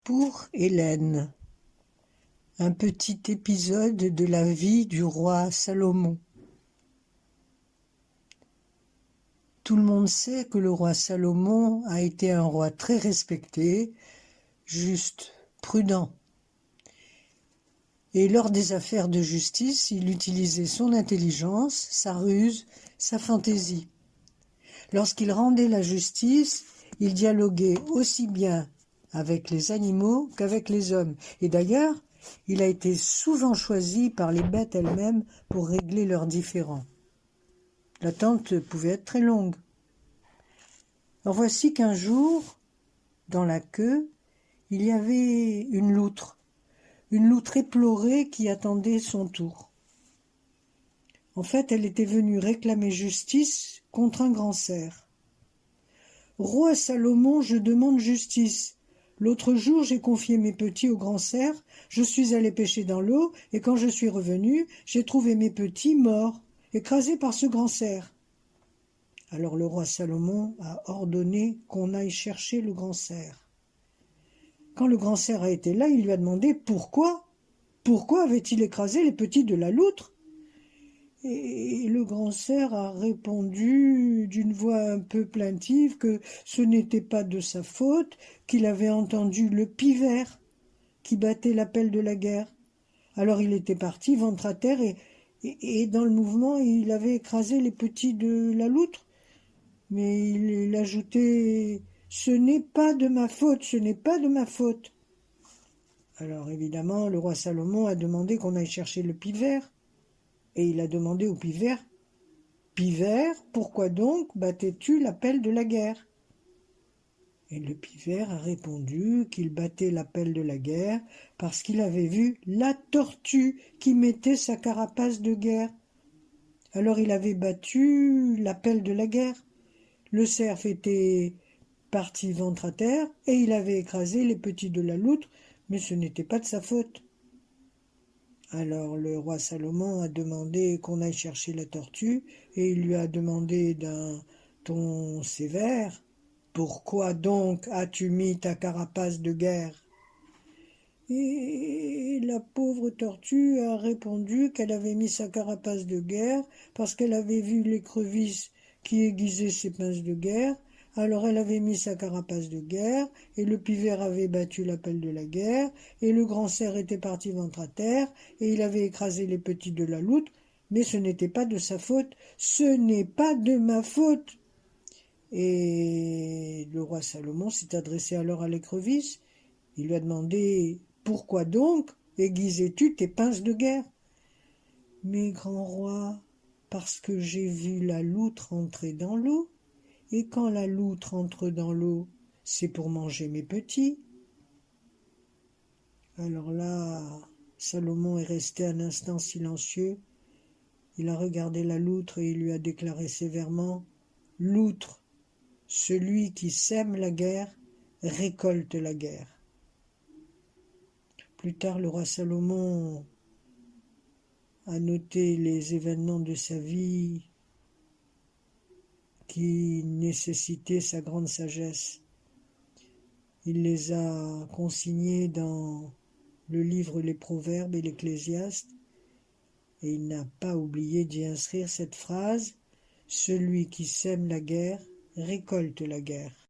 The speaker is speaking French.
Pour Hélène, un petit épisode de la vie du roi Salomon. Tout le monde sait que le roi Salomon a été un roi très respecté, juste, prudent. Et lors des affaires de justice, il utilisait son intelligence, sa ruse, sa fantaisie. Lorsqu'il rendait la justice, il dialoguait aussi bien avec les animaux qu'avec les hommes. Et d'ailleurs, il a été souvent choisi par les bêtes elles-mêmes pour régler leurs différends. L'attente pouvait être très longue. Alors voici qu'un jour, dans la queue, il y avait une loutre éplorée qui attendait son tour. En fait, elle était venue réclamer justice contre un grand cerf. « Roi Salomon, je demande justice. L'autre jour, j'ai confié mes petits au grand cerf, je suis allé pêcher dans l'eau, et quand je suis revenu, j'ai trouvé mes petits morts, écrasés par ce grand cerf. » Alors le roi Salomon a ordonné qu'on aille chercher le grand cerf. Quand le grand cerf a été là, il lui a demandé pourquoi. Pourquoi avait-il écrasé les petits de la loutre ? Et le grand cerf a répondu d'une voix un peu plaintive que ce n'était pas de sa faute, qu'il avait entendu le pivert qui battait l'appel de la guerre. Alors il était parti, ventre à terre, et dans le mouvement, il avait écrasé les petits de la loutre. Mais il ajoutait « Ce n'est pas de ma faute, ce n'est pas de ma faute ». Alors évidemment, le roi Salomon a demandé qu'on aille chercher le pivert. Et il a demandé au pivert « Pivert, pourquoi donc battais-tu l'appel de la guerre ?» Et le pivert a répondu qu'il battait l'appel de la guerre parce qu'il avait vu la tortue qui mettait sa carapace de guerre. Alors il avait battu l'appel de la guerre. Le cerf était parti ventre à terre et il avait écrasé les petits de la loutre, mais ce n'était pas de sa faute. Alors le roi Salomon a demandé qu'on aille chercher la tortue et il lui a demandé d'un ton sévère « Pourquoi donc as-tu mis ta carapace de guerre ?» Et la pauvre tortue a répondu qu'elle avait mis sa carapace de guerre parce qu'elle avait vu l'écrevisse qui aiguisait ses pinces de guerre. Alors elle avait mis sa carapace de guerre, et le pivert avait battu l'appel de la guerre, et le grand cerf était parti ventre à terre, et il avait écrasé les petits de la loutre, mais ce n'était pas de sa faute, ce n'est pas de ma faute. Et le roi Salomon s'est adressé alors à l'écrevisse, il lui a demandé « Pourquoi donc aiguisais-tu tes pinces de guerre ?»« Mais grand roi, parce que j'ai vu la loutre entrer dans l'eau. Et quand la loutre entre dans l'eau, c'est pour manger mes petits. » Alors là, Salomon est resté un instant silencieux. Il a regardé la loutre et il lui a déclaré sévèrement « Loutre, celui qui sème la guerre, récolte la guerre. » Plus tard, le roi Salomon a noté les événements de sa vie qui nécessitaient sa grande sagesse. Il les a consignés dans le livre Les Proverbes et l'Ecclésiaste, et il n'a pas oublié d'y inscrire cette phrase « Celui qui sème la guerre récolte la guerre ».